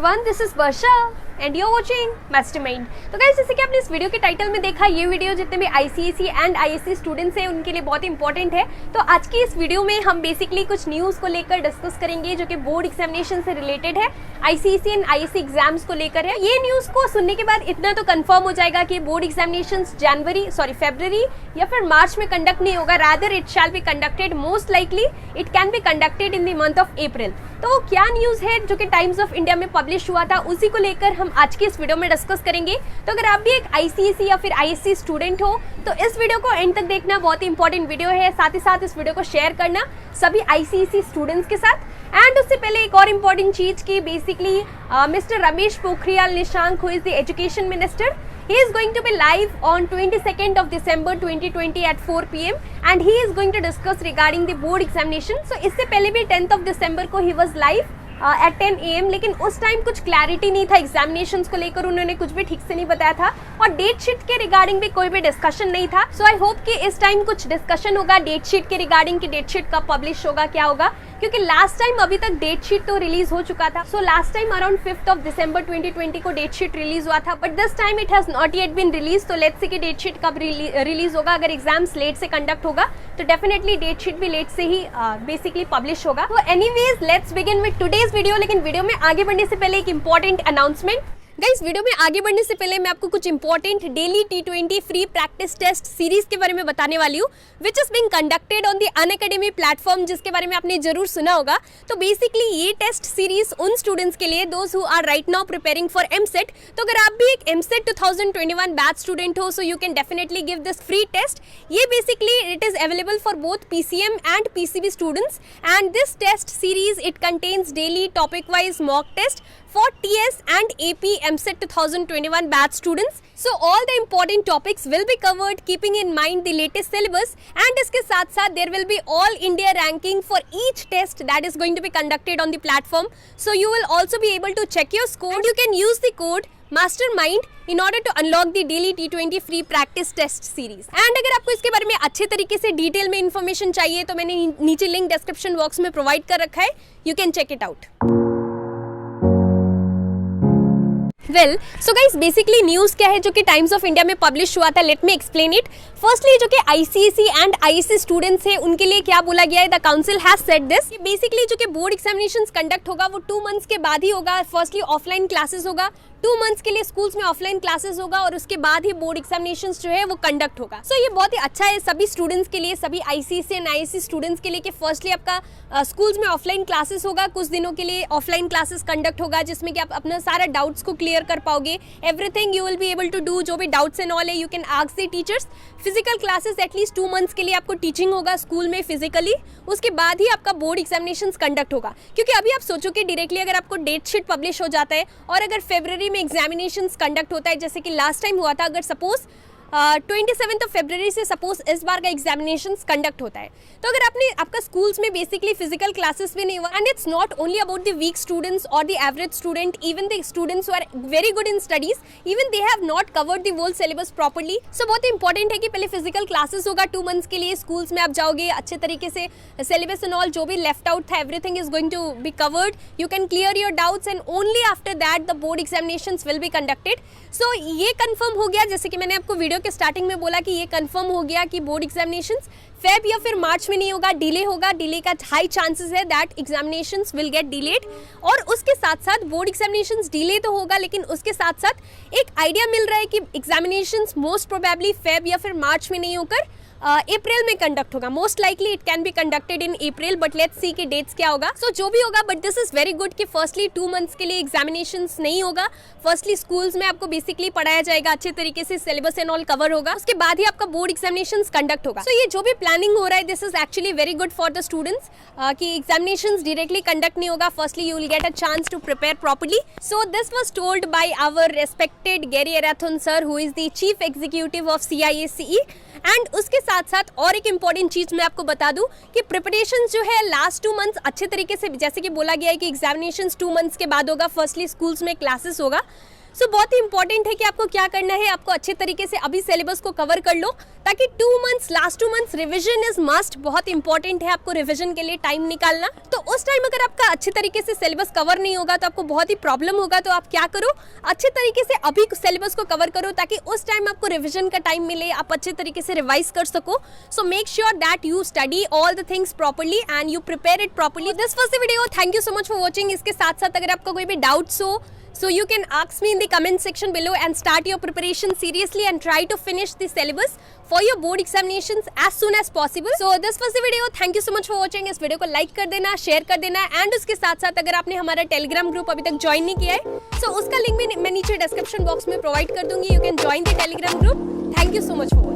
everyone, this is Varsha and you're watching Mastermind। तो guys जैसे कि आपने इस वीडियो के टाइटल में देखा, ये वीडियो जितने भी आईसीएसई एंड आईएससी स्टूडेंट्स हैं उनके लिए बहुत इंपॉर्टेंट है। तो आज की इस वीडियो में हम बेसिकली कुछ न्यूज़ को लेकर डिस्कस करेंगे जो कि बोर्ड एग्जामिनेशन से रिलेटेड है, आईसीएसई एंड आईएससी एग्जाम्स को लेकर है। ये न्यूज़ को सुनने के बाद इतना तो कंफर्म हो जाएगा कि बोर्ड एग्जामिनेशन फरवरी या फिर मार्च में कंडक्ट नहीं होगा, rather it shall be conducted, most likely it can be conducted in the month of April. तो क्या न्यूज़ है जो कि टाइम्स ऑफ इंडिया में पब्लिश हुआ था, उसी को लेकर हम आज की इस वीडियो में डिस्कस करेंगे। तो अगर आप भी एक आईसीएसई या फिर आईएससी स्टूडेंट हो तो इस वीडियो को एंड तक देखना, बहुत ही इंपॉर्टेंट वीडियो है। साथ ही साथ इस वीडियो को शेयर करना सभी आईसीएसई स्टूडेंट्स के साथ। एंड उससे पहले एक और इम्पॉर्टेंट चीज़ की basically mister Ramesh Pokhriyal Nishank, who is the education minister, he is going to be live on 22nd of December 2020 at 4 PM and he is going to discuss regarding the board examination। So इससे पहले भी 10th of December को he was live at 10 AM, लेकिन उस time कुछ clarity नहीं था examinations को लेकर, उन्होंने कुछ भी ठीक से नहीं बताया था और डेट शीट के रिगार्डिंग भी कोई भी डिस्कशन नहीं था। सो आई होप कि इस टाइम कुछ डिस्कशन होगा डेट शीट के रिगार्डिंग कि डेट शीट कब पब्लिश होगा, क्या होगा, क्योंकि लास्ट टाइम अभी तक डेट शीट तो रिलीज हो चुका था। So last time around 5th of December 2020 को डेट शीट रिलीज हुआ था, but this time it has not yet been release. तो लेट्स सी कि डेट शीट कब रिलीज होगा। अगर एग्जाम्स लेट से कंडक्ट होगा तो डेफिनेटली डेट शीट भी लेट से ही बेसिकली पब्लिश होगा। तो anyways let's begin with today's video. लेकिन वीडियो में आगे बढ़ने से पहले एक इंपॉर्टेंट अनाउंसमेंट। गाइस वीडियो में आगे बढ़ने से पहले मैं आपको कुछ important daily T20 free practice test series के बारे में बताने वाली हूँ, which is being conducted on the Unacademy platform, जिसके बारे में आपने जरूर सुना होगा। तो बेसिकली ये टेस्ट सीरीज उन स्टूडेंट्स के लिए those who are right now preparing for EAMCET. तो अगर आप भी एक एमसेट 2021 बैच स्टूडेंट हो, so you can definitely give this free test. ये basically it is available for both PCM and PCB students and this test series it contains daily topic wise mock test for TS and AP MSET 2021 batch students. So all the important topics will be covered keeping in mind the latest syllabus and इसके साथ साथ there will be all India ranking for each test that is going to be conducted on the platform. So you will also be able to check your score and you can use the code Mastermind in order to unlock the daily T20 free practice test series. And अगर आपको इसके बारे में अच्छे तरीके से detail में information चाहिए तो मैंने नीचे लिंक डिस्क्रिप्शन बॉक्स में प्रोवाइड कर रखा है, you can check it out. Well so guys basically news क्या है जो कि टाइम्स ऑफ इंडिया में पब्लिश हुआ था, let me explain it. Firstly जो कि आईसीएसई एंड आईएससी स्टूडेंट्स हैं उनके लिए क्या बोला गया है, the council has said this. Basically जो कि बोर्ड एग्जामिनेशंस कंडक्ट होगा वो 2 मंथ्स के बाद ही होगा। फर्स्टली ऑफलाइन क्लासेस होगा, 2 मंथ्स के लिए स्कूल्स में ऑफलाइन क्लासेस होगा और उसके बाद ही बोर्ड एग्जामिनेशंस जो है वो कंडक्ट होगा। सो ये बहुत ही अच्छा है सभी स्टूडेंट्स के लिए, सभी आईसीएसई एंड आईएससी स्टूडेंट्स के लिए कि फर्स्टली आपका स्कूल्स में ऑफलाइन क्लासेस होगा, कुछ दिनों के लिए ऑफलाइन क्लासेस कंडक्ट होगा जिसमें कि आप अपना सारा डाउट्स को क्लियर कर पाओगे। Everything you will be able to do, जो भी डाउट्स एंड ऑल है you can ask the teachers. Physical classes at least 2 months के लिए आपको टीचिंग होगा स्कूल में फिजिकली, उसके बाद ही आपका बोर्ड एग्जामिनेशंस कंडक्ट होगा। क्योंकि अभी आप सोचो कि डायरेक्टली अगर आपको डेट शीट पब्लिश हो जाता है और अगर फरवरी में एग्जामिनेशंस कंडक्ट होता है जैसे कि लास्ट टाइम हुआ था, अगर सपोज 27 फरवरी से सपोज इस बार का एग्जामिनेशंस कंडक्ट होता है, तो अगर आपका स्कूल्स में बेसिकली फिजिकल क्लासेस भी नहीं हुआ, and it's not only about the weak students और the average student, even the students who are very good in studies, even they have not covered the whole syllabus properly. So बहुत important है कि पहले physical classes होगा 2 months के लिए, schools में आप जाओगे अच्छे तरीके से, सिलेबस एंड ऑल जो भी लेफ्ट आउट था everything is going to be covered, you can clear your doubts and only after that the board examinations will be conducted. So ये कंफर्म हो गया, जैसे कि मैंने आपको वीडियो के स्टार्टिंग में बोला कि ये कंफर्म हो गया कि बोर्ड एग्जामिनेशंस फेब या फिर मार्च में नहीं होगा, डिले होगा। डिले का हाई चांसेस है that examinations will get delayed. और उसके साथ साथ बोर्ड एग्जामिनेशंस डिले तो होगा, लेकिन उसके साथ साथ एक आइडिया मिल रहा है कि एग्जामिनेशंस मोस्ट प्रोबेबली फेब या फिर मार्च में नहीं होकर अप्रैल में कंडक्ट होगा। Most likely it can be conducted in April, but let's see कि डेट्स क्या होगा। सो जो भी होगा, but this is very good कि फर्स्टली 2 मंथ्स के लिए एग्जामिनेशंस नहीं होगा। फर्स्टली स्कूल्स में आपको बेसिकली पढ़ाया जाएगा, अच्छे तरीके से सिलेबस एंड ऑल कवर होगा, उसके बाद ही आपका बोर्ड एग्जामिनेशंस कंडक्ट होगा। सो ये जो भी प्लानिंग हो रहा है this is actually very good for the students कि एग्जामिनेशंस डायरेक्टली कंडक्ट नहीं होगा। Firstly you will get a chance to prepare properly. So this was told by our respected Gerry Arathoon sir, who is the chief executive of CISCE। And उसके साथ साथ और एक important चीज मैं आपको बता दूं कि प्रिपरेशन जो है लास्ट 2 मंथ्स अच्छे तरीके से, जैसे कि बोला गया है कि एग्जामिनेशंस 2 मंथ्स के बाद होगा, फर्स्टली स्कूल्स में क्लासेस होगा, सो बहुत ही इंपॉर्टेंट है कि आपको क्या करना है, आपको अच्छे तरीके से अभी सिलेबस को कवर कर लो ताकि 2 months, last 2 months revision is must, बहुत इंपॉर्टेंट है आपको रिवीजन के लिए टाइम निकालना। तो उस टाइम अगर आपका अच्छे तरीके से सिलेबस कवर नहीं होगा तो आपको बहुत ही प्रॉब्लम होगा। तो आप क्या करो, अच्छे तरीके से अभी सिलेबस को कवर करो ताकि उस टाइम आपको रिवीजन का टाइम मिले, आप अच्छे तरीके से रिवाइज कर सको। So make sure that you study all the things properly and you prepare it properly. This was the video, thank you so much for watching. इसके साथ साथ अगर आपको कोई भी डाउट्स हो, so you can ask me in the comment section below and start your preparation seriously and try to finish the syllabus for your board examinations as soon as possible. So this was the video, thank you so much for watching. इस video को like कर देना, share कर देना and उसके साथ साथ अगर आपने हमारा टेलीग्राम ग्रुप अभी तक ज्वाइन नहीं किया है so उसका लिंक भी मैं नीचे डिस्क्रिप्शन बॉक्स में प्रोवाइड कर दूंगी। You can join the Telegram group. Thank you so much for